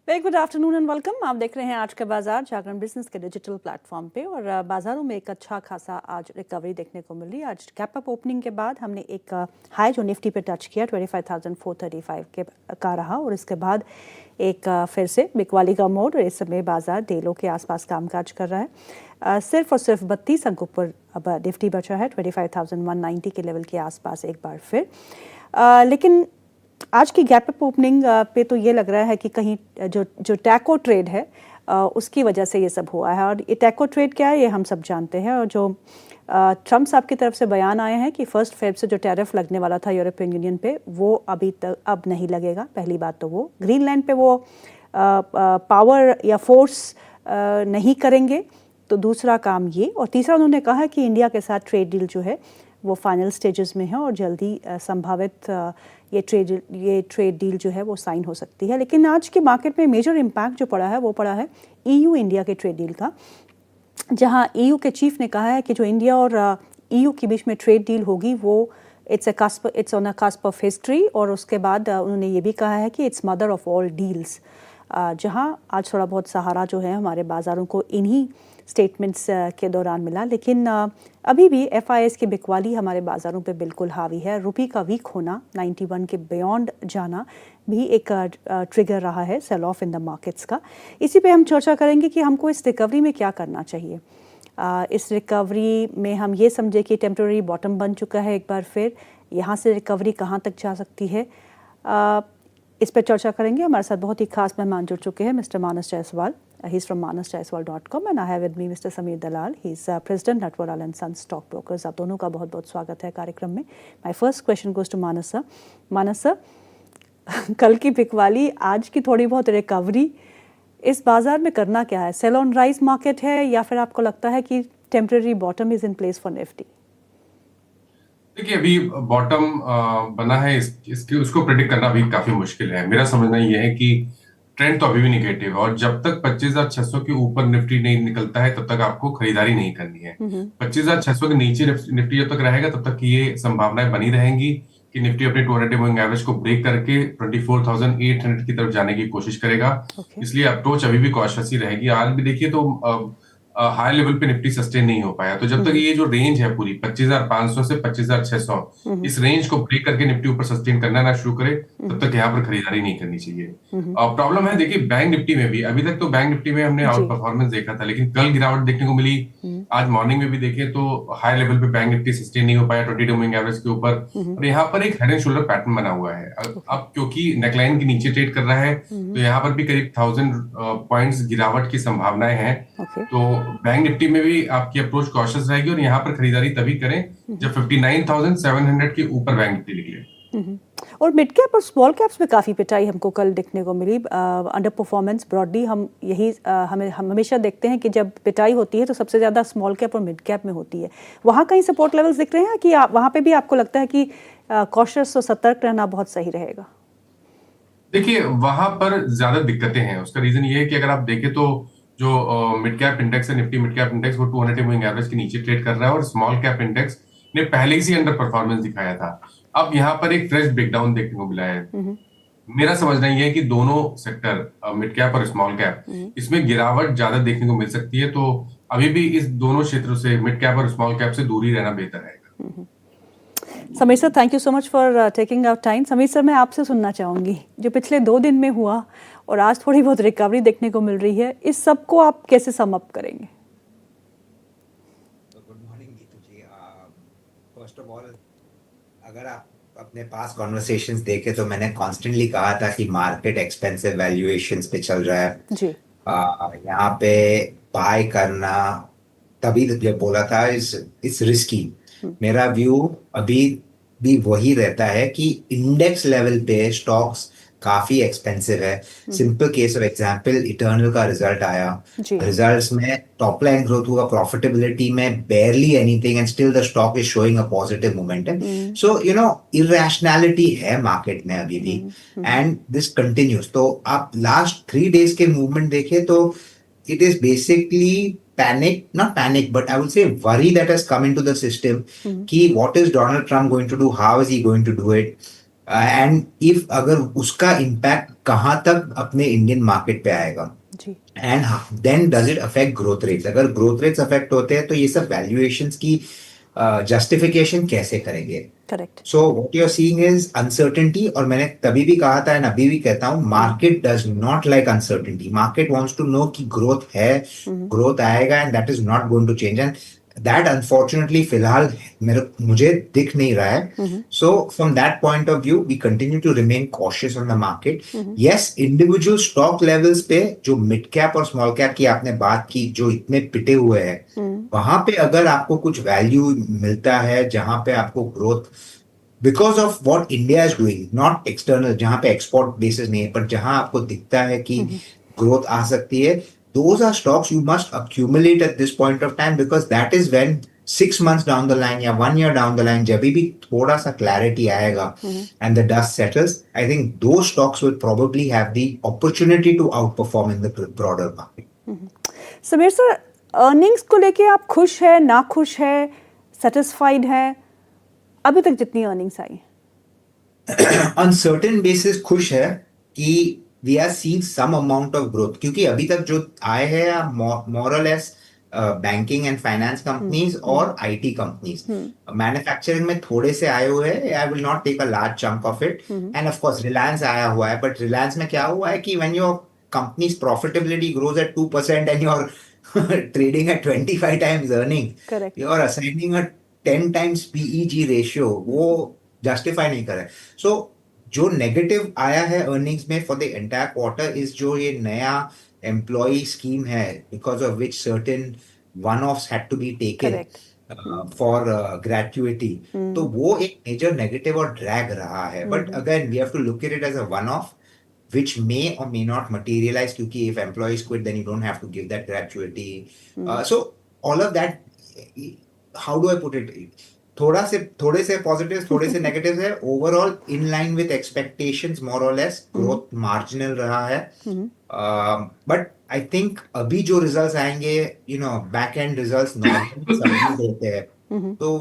Very good afternoon and welcome. आप देख रहे हैं आज का बाजार जागरण बिजनेस के डिजिटल प्लेटफॉर्म पे और बाजारों में एक अच्छा खासा आज रिकवरी देखने को मिली। आज गैप अप ओपनिंग के बाद हमने एक हाई जो निफ्टी पे टच किया 25,435 के का रहा और इसके बाद एक फिर से बिकवाली का मोड और इस समय बाजार डेलों के आसपास कामकाज कर रहा है। सिर्फ और सिर्फ 32 अंकों पर अब निफ्टी बचा है 25,190 के लेवल के आसपास एक बार फिर। लेकिन आज की गैप अप ओपनिंग पे तो ये लग रहा है कि कहीं जो टैको ट्रेड है उसकी वजह से ये सब हुआ है। और ये टैको ट्रेड क्या है ये हम सब जानते हैं। और जो ट्रम्प साहब की तरफ से बयान आए हैं कि 1 फेब से जो टैरिफ लगने वाला था यूरोपियन यूनियन पे वो अभी तक अब नहीं लगेगा। पहली बात तो वो ग्रीनलैंड पे वो पावर या फोर्स नहीं करेंगे। तो दूसरा काम ये, और तीसरा उन्होंने कहा कि इंडिया के साथ ट्रेड डील जो है वो फाइनल स्टेजेस में है और जल्दी संभावित ये ट्रेड डील जो है वो साइन हो सकती है। लेकिन आज के मार्केट में मेजर इम्पैक्ट जो पड़ा है वो पड़ा है ईयू इंडिया के ट्रेड डील का, जहां ईयू के चीफ ने कहा है कि जो इंडिया और ईयू के बीच में ट्रेड डील होगी वो it's on a cusp of history. और उसके बाद उन्होंने ये भी कहा है कि it's mother of all deals. जहां आज थोड़ा बहुत सहारा जो है हमारे बाज़ारों को इन्हीं स्टेटमेंट्स के दौरान मिला। लेकिन अभी भी एफआईएस की बिकवाली हमारे बाज़ारों पे बिल्कुल हावी है। रुपये का वीक होना 91 के बियॉन्ड जाना भी एक ट्रिगर रहा है sell off in the markets का। इसी पे हम चर्चा करेंगे कि हमको इस रिकवरी में क्या करना चाहिए। इस रिकवरी में हम ये समझे कि टेम्प्रेरी बॉटम बन चुका है एक बार फिर, यहाँ से रिकवरी कहाँ तक जा सकती है, इस पर चर्चा करेंगे। हमारे साथ बहुत ही खास मेहमान जुड़ चुके हैं, mister Manas Jaiswal. He's from manasjaiswal.com and I have with me Mr. Sameer Dalal. He's President Natwaral and Sons Stock Brokers. आप दोनों का बहुत बहुत स्वागत है कार्यक्रम में। My first question goes to Manas sir. Manas sir, कल की बिकवाली, आज की थोड़ी बहुत रिकवरी, इस बाजार में करना क्या है? सेल ऑन राइज मार्केट है या फिर आपको लगता है कि temporary bottom is in place for Nifty? देखिए, अभी बॉटम बना है, इसके उसको प्रेडिक्ट करना भी काफी मुश्किल है। मेरा समझना ये है कि ट्रेंड तो अभी भी निगेटिव है और जब तक 25,600 के ऊपर निफ्टी नहीं निकलता है तब तक आपको खरीदारी नहीं करनी है। 25,600 के नीचे निफ्टी जब तक रहेगा तब तक ये संभावनाएं बनी रहेंगी कि निफ्टी अपने 200 मूविंग एवरेज को ब्रेक करके 24,800 की तरफ जाने की कोशिश करेगा। इसलिए अप्रोच अभी भी कॉशियस ही रहेगी। आज भी देखिए तो हाई लेवल पे निफ्टी सस्टेन नहीं हो पाया, तो जब तक ये जो रेंज है पूरी 25,500 से 25,600 इस रेंज को ब्रेक करके निफ्टी ऊपर सस्टेन करना ना शुरू करे तब तक यहाँ पर खरीदारी नहीं करनी चाहिए। प्रॉब्लम है, देखिए बैंक निफ्टी में भी, अभी तक तो बैंक निफ्टी में हमने आउट परफॉर्मेंस देखा था, लेकिन कल गिरावट देखने को मिली। आज मॉर्निंग में भी देखें तो हाई लेवल पे बैंक निफ्टी सस्टेन नहीं हो पाया 22 मूविंग एवरेज के ऊपर, और यहाँ पर एक हेड एंड शोल्डर पैटर्न बना हुआ है। अब क्योंकि नेकलाइन के नीचे ट्रेड कर रहा है तो यहाँ पर भी करीब 1000 पॉइंट्स गिरावट की संभावनाएं हैं। तो बैंक निफ्टी में भी आपकी अप्रोच कॉशियस रहेगी और यहाँ पर खरीदारी तभी करें जब 59,700 के ऊपर बैंक निफ्टी निकले। और मिड कैप और स्मॉल कैप्स में काफ़ी पिटाई हमको कल देखने को मिली। अंडर परफॉर्मेंस ब्रॉडली हम हमेशा देखते हैं कि जब पिटाई होती है तो सबसे ज़्यादा स्मॉल कैप और मिड कैप में होती है। वहाँ कहीं सपोर्ट लेवल्स दिख रहे हैं कि वहाँ पे भी आपको लगता है कि कॉशियस और सतर्क रहना बहुत सही रहेगा? देखिए, वहां पर ज्यादा दिक्कतें हैं। उसका रीजन ये है कि अगर आप देखें तो जो मिड कैप इंडेक्स है, निफ्टी मिड कैप इंडेक्स, वो 200 मूविंग एवरेज के नीचे ट्रेड कर रहा है और स्मॉल कैप इंडेक्स ने पहले से अंडर परफॉर्मेंस दिखाया था। अब यहाँ पर एक फ्रेश ब्रेकडाउन देखने को मिला है। मेरा समझना ये है कि दोनों सेक्टर मिड कैप और स्मॉल कैप इसमें गिरावट ज्यादा देखने को मिल सकती है, तो अभी भी इस दोनों क्षेत्रों से मिड कैप और स्मॉल कैप से दूरी रहना बेहतर रहेगा। Sameer sir, thank you so much for taking out time. Sameer sir, मैं आपसे सुनना चाहूंगी, जो पिछले 2 दिन में हुआ और आज थोड़ी बहुत रिकवरी देखने को मिल रही है, इस सब को आप कैसे सम अप करेंगे? Good morning Neetu ji. First of all, अगर आप अपने पास कॉन्वर्सेशंस देखे तो मैंने कॉन्स्टेंटली कहा था कि मार्केट एक्सपेंसिव वैल्यूएशंस पे चल रहा है जी। यहाँ पे बाय करना तभी जब बोला था इस रिस्की। मेरा व्यू अभी भी वही रहता है कि इंडेक्स लेवल पे स्टॉक्स काफी एक्सपेंसिव है। Simple case of example, eternal का रिजल्ट आया, रिजल्ट्स में टॉप लाइन ग्रोथ हुआ, प्रॉफिटेबिलिटी में barely anything and still the stock is showing a positive momentum. So irrationality है मार्केट में अभी भी and this continues. तो आप लास्ट 3 days के मूवमेंट देखें तो it is basically not panic, but I would say worry that has come into the system. Ki what is Donald Trump going to do? How is he going to do it? And if अगर उसका impact कहाँ तक अपने Indian market पे आएगा, जी and then does it affect growth rates. अगर growth rates affect होते हैं तो ये सब वैल्यूएशंस की जस्टिफिकेशन कैसे करेंगे? Correct so what you are seeing is uncertainty, और मैंने तभी भी कहा था एंड अभी भी कहता हूँ, market does not like uncertainty. Market wants to know कि ग्रोथ है, ग्रोथ आएगा, and that is not going to change, and that unfortunately फिलहाल मुझे दिख नहीं रहा है। So from that point of view we continue to remain cautious on the market. Yes, individual stock levels पे जो मिड कैप और स्मॉल कैप की आपने बात की, जो इतने पिटे हुए हैं, वहां पे अगर आपको कुछ वैल्यू मिलता है जहां पे आपको growth because of what India is doing, not external, जहां पे एक्सपोर्ट बेसिस नहीं है, पर जहां आपको दिखता है कि ग्रोथ आ सकती है, those are stocks you must accumulate at this point of time, because that is when 6 months down the line या 1 year down the line, जब भी थोड़ा सा clarity आएगा and the dust settles, I think those stocks will probably have the opportunity to outperform in the broader market. Sameer sir, earnings को लेके आप खुश है, ना खुश है, सेटिस्फाइड है अभी तक जितनी earnings I? On certain basis खुश है कि we are seeing some amount of growth, क्योंकि अभी तक जो आए हैं more or less banking and finance companies और आईटी कंपनीज। मैन्युफैक्चरिंग में थोड़े से आए हुए हैं, I will not take a large chunk of it, and of course Reliance आया हुआ है, बट रिलायंस में क्या हुआ है कि when your companies profitability grows at 2% and your trading at 25 times earning, Correct. you are assigning a 10 times PEG ratio, वो justify नहीं करे। So जो नेगेटिव आया है अर्निंग्स में for the entire quarter is जो ये नया एम्प्लॉय स्कीम है, because of which certain one offs had to be taken for gratuity, तो वो एक मेजर नेगेटिव और ड्रैग रहा है। But again we have to look at it as a one off which may or may not materialize, क्योंकि if employees quit then you don't have to give that gratuity. So all of that, how do I put it, थोड़े से positives, थोड़े से negatives है, overall in line with expectations more or less, growth marginal रहा है, but I think अभी जो results आएंगे, you know, back end results normally सभी देते हैं, तो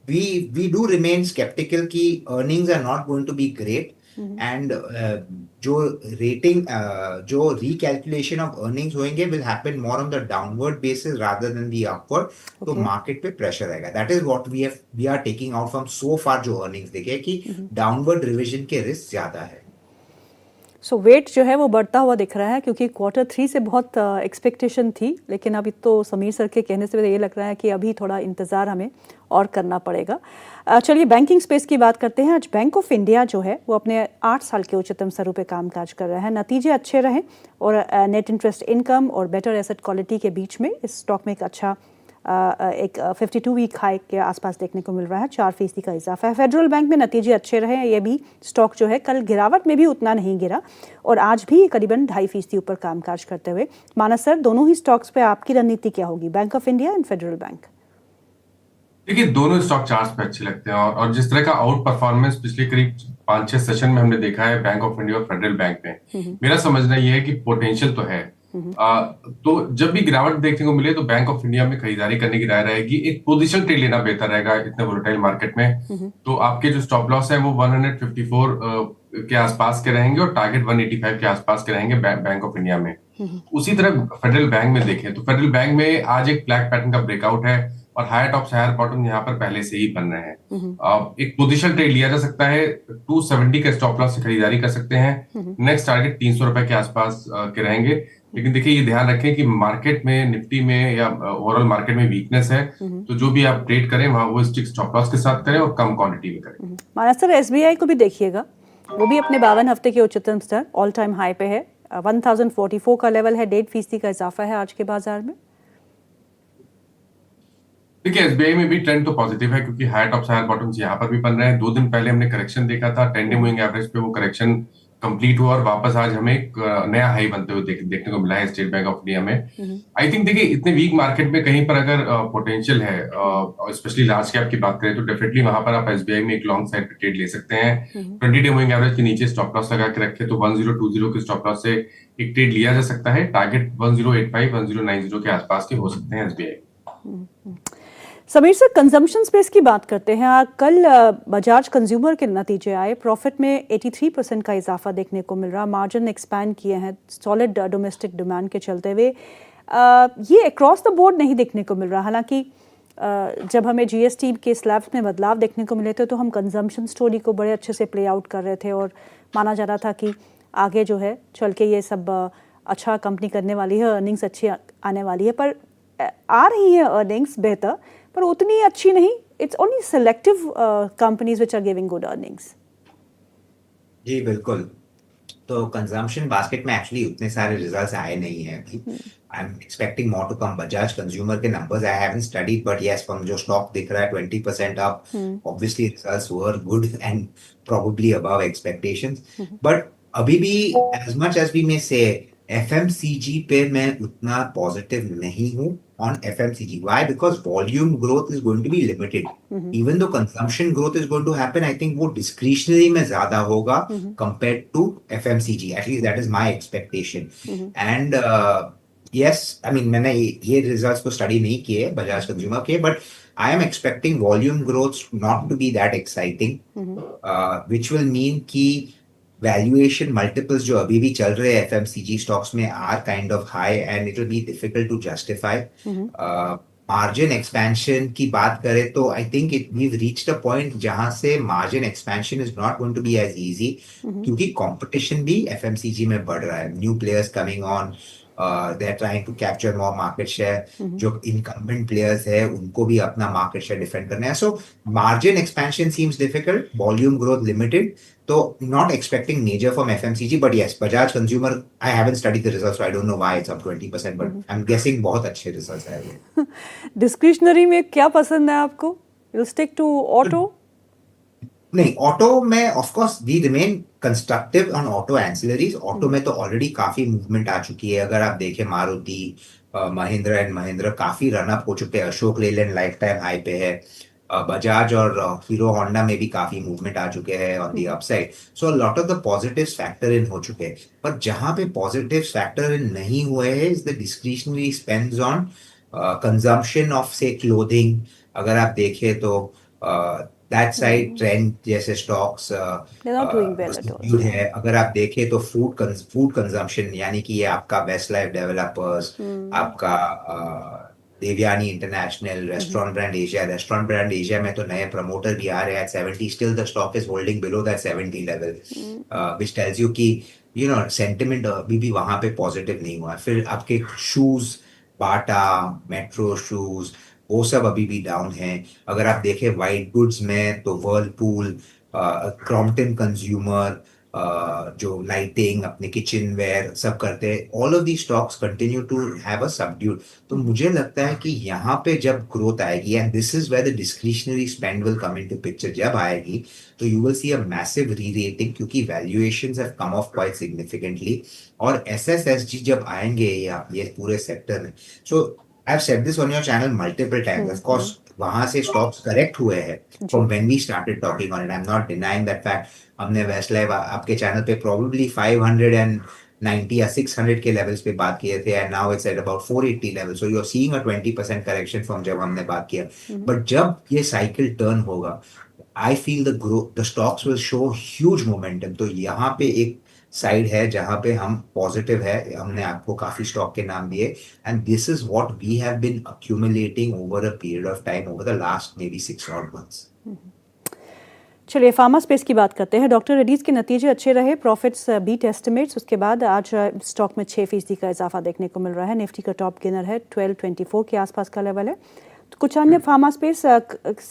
we do remain skeptical कि earnings are not going to be great, and जो रेटिंग जो recalculation of earnings होंगे will happen more on the downward basis rather than the upward, तो market पे प्रेशर आएगा। that is what we are taking out from so far जो earnings देखे कि downward revision के रिस्क ज्यादा है। सो वेट जो है वो बढ़ता हुआ दिख रहा है, क्योंकि Q3 से बहुत एक्सपेक्टेशन थी, लेकिन अभी तो समीर सर के कहने से ये लग रहा है कि अभी थोड़ा इंतज़ार हमें और करना पड़ेगा। चलिए बैंकिंग स्पेस की बात करते हैं। आज बैंक ऑफ इंडिया जो है वो अपने 8 साल के उच्चतम स्तरों पे कामकाज कर रहा है, नतीजे अच्छे रहे और नेट इंटरेस्ट इनकम और बेटर एसेट क्वालिटी के बीच में इस स्टॉक में एक अच्छा एक 52 वीक हाई के आसपास देखने को मिल रहा है, 4% का इजाफा है। फेडरल बैंक में नतीजे अच्छे रहे, ये भी स्टॉक जो है कल गिरावट में भी उतना नहीं गिरा और आज भी करीबन 2.5% ऊपर कामकाज करते हुए। मानस सर, दोनों ही स्टॉक्स पे आपकी रणनीति क्या होगी, bank of India and federal bank? देखिए, दोनों स्टॉक चार्ट्स पे अच्छे लगते हैं और जिस तरह का आउट परफॉर्मेंस पिछले करीब 5-6 सेशन में हमने देखा है बैंक ऑफ इंडिया और फेडरल बैंक में, मेरा समझना यह है कि पोटेंशियल तो है। तो जब भी गिरावट देखने को मिले तो बैंक ऑफ इंडिया में खरीदारी करने की राय रहेगी। एक पोजीशन ट्रेड लेना बेहतर रहेगा इतने वोलेटाइल मार्केट में। तो आपके जो स्टॉप लॉस है वो 154 के आसपास के रहेंगे और टारगेट 185 के आसपास के रहेंगे बैंक ऑफ इंडिया में। उसी तरह फेडरल बैंक में देखें तो फेडरल बैंक में आज एक फ्लैग पैटर्न का ब्रेकआउट है और हायर टॉप हायर बॉटम यहाँ पर पहले से ही बन रहे हैं। एक पोजीशन ट्रेड लिया जा सकता है, 270 के स्टॉप लॉस से खरीदारी कर सकते हैं। नेक्स्ट टारगेट 300 रुपए के आसपास के रहेंगे। लेकिन देखिए, ये ध्यान रखें कि मार्केट में, निफ्टी में या ओवरऑल मार्केट में वीकनेस है, तो जो भी आप ट्रेड करें वहां वो स्टिक स्टॉप लॉस के साथ करें और कम क्वांटिटी में करें। मानस सर, एसबीआई को भी देखिएगा, वो भी अपने 52 हफ्ते के उच्चतम स्तर ऑल टाइम हाई पे है, 1044 का लेवल है, 1.5% का इजाफा है आज के बाजार में। देखिए, एसबीआई में भी ट्रेंड तो पॉजिटिव है क्योंकि हायर टॉप हायर बॉटम्स यहाँ पर भी बन रहे हैं। 2 दिन पहले हमने करेक्शन देखा था, 10 डे मूविंग एवरेज पे वो करेक्शन कंप्लीट हुआ और वापस आज हमें एक नया हाई बनते हुए देखने को मिला है स्टेट बैंक ऑफ इंडिया में। आई थिंक देखिए, इतने वीक मार्केट में कहीं पर अगर पोटेंशियल है, स्पेशली लार्ज कैप की बात करें, तो डेफिनेटली वहां पर आप एसबीआई में एक लॉन्ग साइड ट्रेड ले सकते हैं। 20 डे मूविंग एवरेज के नीचे स्टॉप लॉस लगा के रखे तो 1020 के स्टॉप लॉस से एक ट्रेड लिया जा सकता है। टारगेट 1085 1090 के आसपास के हो सकते हैं SBI. Sameer sir, consumption space की बात करते हैं। कल बजाज कंज्यूमर के नतीजे आए, प्रॉफिट में 83% का इजाफा देखने को मिल रहा, मार्जिन एक्सपैंड किए हैं सॉलिड डोमेस्टिक डिमांड के चलते हुए। ये अक्रॉस द बोर्ड नहीं देखने को मिल रहा। हालांकि जब हमें जीएसटी के स्लैब्स में बदलाव देखने को मिले थे तो हम कंजम्पशन स्टोरी को बड़े अच्छे से प्ले आउट कर रहे थे और माना जा रहा था कि आगे जो है चल के ये सब अच्छा कंपनी करने वाली है, अर्निंग्स अच्छी आने वाली है। पर आ रही है अर्निंग्स बेहतर, पर उतनी अच्छी नहीं। It's only selective companies which are giving good earnings. जी बिल्कुल। तो कंजम्पशन बास्केट में एक्चुअली उतने सारे रिजल्ट्स आए नहीं हैं अभी। I am expecting more to come. Bajaj consumer के numbers I haven't studied, but yes, from जो स्टॉक दिख रहा है 20% अप, obviously results were good and probably above expectations. But अभी भी as much as we may say FMCG पे मैं उतना पॉजिटिव नहीं हूँ on FMCG. Why? Because volume growth is going to be limited. Even though consumption growth is going to happen, I think वो discretionary में ज़्यादा होगा compared to FMCG. At least that is my expectation. And yes, I mean मैंने ये results को study नहीं किए Bajaj consumer के, but I am expecting volume growth not to be that exciting, which will mean कि वैल्यूएशन मल्टीपल्स जो अभी भी चल रहे हैं एफएमसीजी स्टॉक्स में are kind of high and it will be difficult to justify. Margin expansion की बात करें तो I think we reached a point जहां से margin expansion is not going to be as easy, क्योंकि कंपटीशन भी FMCG में बढ़ रहा है। New players coming on, they are trying to capture more market share. जो इनकम्बेंट प्लेयर्स है उनको भी अपना मार्केट शेयर डिफेंड करना है। So margin expansion seems difficult, volume growth limited. So not expecting major from FMCG, but yes, Bajaj Consumer, I haven't studied the results, so I don't know why it's up 20%, but I'm guessing बहुत अच्छे results आए। Discretionary में क्या पसंद है आपको? You'll stick to auto? नहीं, auto में of course we remain constructive on auto ancillaries. Auto में तो ऑलरेडी काफी मूवमेंट आ चुकी है। अगर आप देखें मारुति, महिंद्रा एंड महिंद्रा काफी रनअप हो चुके हैं। Ashok Leyland life time high पे है। बजाज और हीरो होंडा में भी काफी मूवमेंट आ चुके हैं on the upside. So lot of the positives factor in हो चुके हैं। पर जहां पे पॉजिटिव्स फैक्टर इन नहीं हुए हैं is the discretionary spends on consumption of से क्लोथिंग। अगर आप देखें तो दैट साइड ट्रेंड जैसे स्टॉक्स है। अगर आप देखें तो फूड कंजम्पशन, यानी कि ये आपका बेस्ट लाइफ डेवलपर्स, आपका Devyani international, restaurant brand Asia में तो नए प्रमोटर भी आ रहे हैं। 70 still the stock is holding below that 70 level, which tells you कि यू नो सेंटिमेंट अभी भी वहां पे पॉजिटिव नहीं हुआ। फिर आपके शूज, बाटा, मेट्रो शूज, वो सब अभी भी डाउन है। अगर आप देखें वाइट गुड्स में तो वर्लपूल, क्रॉम्पटन कंज्यूमर, जो लाइटिंग, अपने किचन वेयर सब करते हैं, all of the stocks continue to have a subdued. तो मुझे लगता है कि यहाँ पे जब ग्रोथ आएगी, and this is where the discretionary spend will come into picture, जब आएगी तो you will see a massive re-rating, क्योंकि valuations have come off quite significantly. और एसएसएसजी जब आएंगे ये पूरे सेक्टर में, सो I've said this on your channel multiple times. Of course, वहां से stocks correct हुए हैं from when we started talking on it. I'm not denying that fact. हमने Westlife आपके channel पे probably 590 या 600 के levels पे बात किए थे, and now it's at about 480 levels. So you're seeing a 20% correction from जब हमने बात किया. But जब ये cycle turn होगा, I feel the stocks will show huge momentum. तो यहाँ पे एक साइड है जहां पे हम पॉजिटिव है। हमने आपको काफी स्टॉक के नाम दिए, and this is what we have been accumulating over a period of time over the last may be 6 odd months। चलिए फार्मा स्पेस की बात करते हैं। डॉक्टर रेड्डीज के नतीजे अच्छे रहे, प्रॉफिट्स बीट एस्टिमेट्स। उसके बाद आज स्टॉक में 6% का इजाफा देखने को मिल रहा है। निफ्टी का टॉप गेनर है, 1224 के आसपास का लेवल है। तो कुछ अन्य फार्मा स्पेस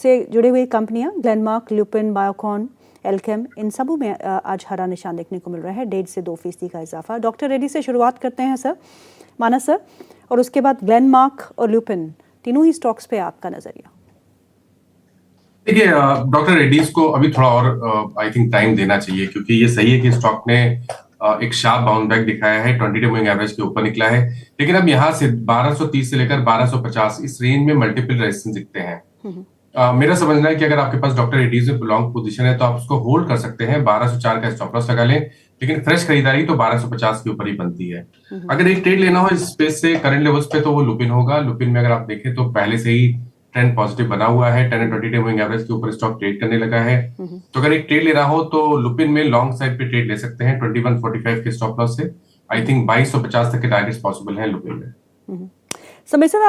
से जुड़ी हुई कंपनियां, ग्लेनमार्क, ल्यूपिन, बायोकॉन, एल्केम, इन सबों में आज हरा निशान देखने को मिल रहा है। 1.5 से 2% का इजाफा। डॉक्टर रेड्डी से शुरुआत करते हैं सर, मानस सर, और उसके बाद ग्लेनमार्क और ल्यूपिन, तीनों ही स्टॉक्स पे आपका नजरिया। देखिए, डॉक्टर रेड्डीज को अभी थोड़ा और आई थिंक टाइम देना चाहिए, क्योंकि ये सही है कि स्टॉक ने एक शार्प बाउंड बैक दिखाया है, 20-day मूविंग एवरेज के ऊपर निकला है। लेकिन अब यहाँ से 1230 से लेकर 1250 इस रेंज में मल्टीपल रेजिस्टेंस दिखते हैं। मेरा समझना है कि अगर आपके पास डॉक्टर रेड्डीज में लॉन्ग पोजीशन है तो आप उसको होल्ड कर सकते हैं। 1204 का स्टॉप लॉस लगा लें, लेकिन फ्रेश खरीदारी तो 1250 के ऊपर ही बनती है। अगर एक ट्रेड लेना हो इस स्पेस से करंट लेवल्स पे तो वो लुपिन होगा। लुपिन में अगर आप देखें तो पहले से ही ट्रेंड पॉजिटिव बना हुआ है। 10 एंड 20 डे मूविंग एवरेज के ऊपर स्टॉक ट्रेड करने लगा है। तो अगर एक ट्रेड ले रहा हो तो लुपिन में लॉन्ग साइड पे ट्रेड ले सकते हैं 2145 के स्टॉप लॉस से। आई थिंक 2250 तक के टारगेट्स पॉसिबल है लुपिन में। समीर सर,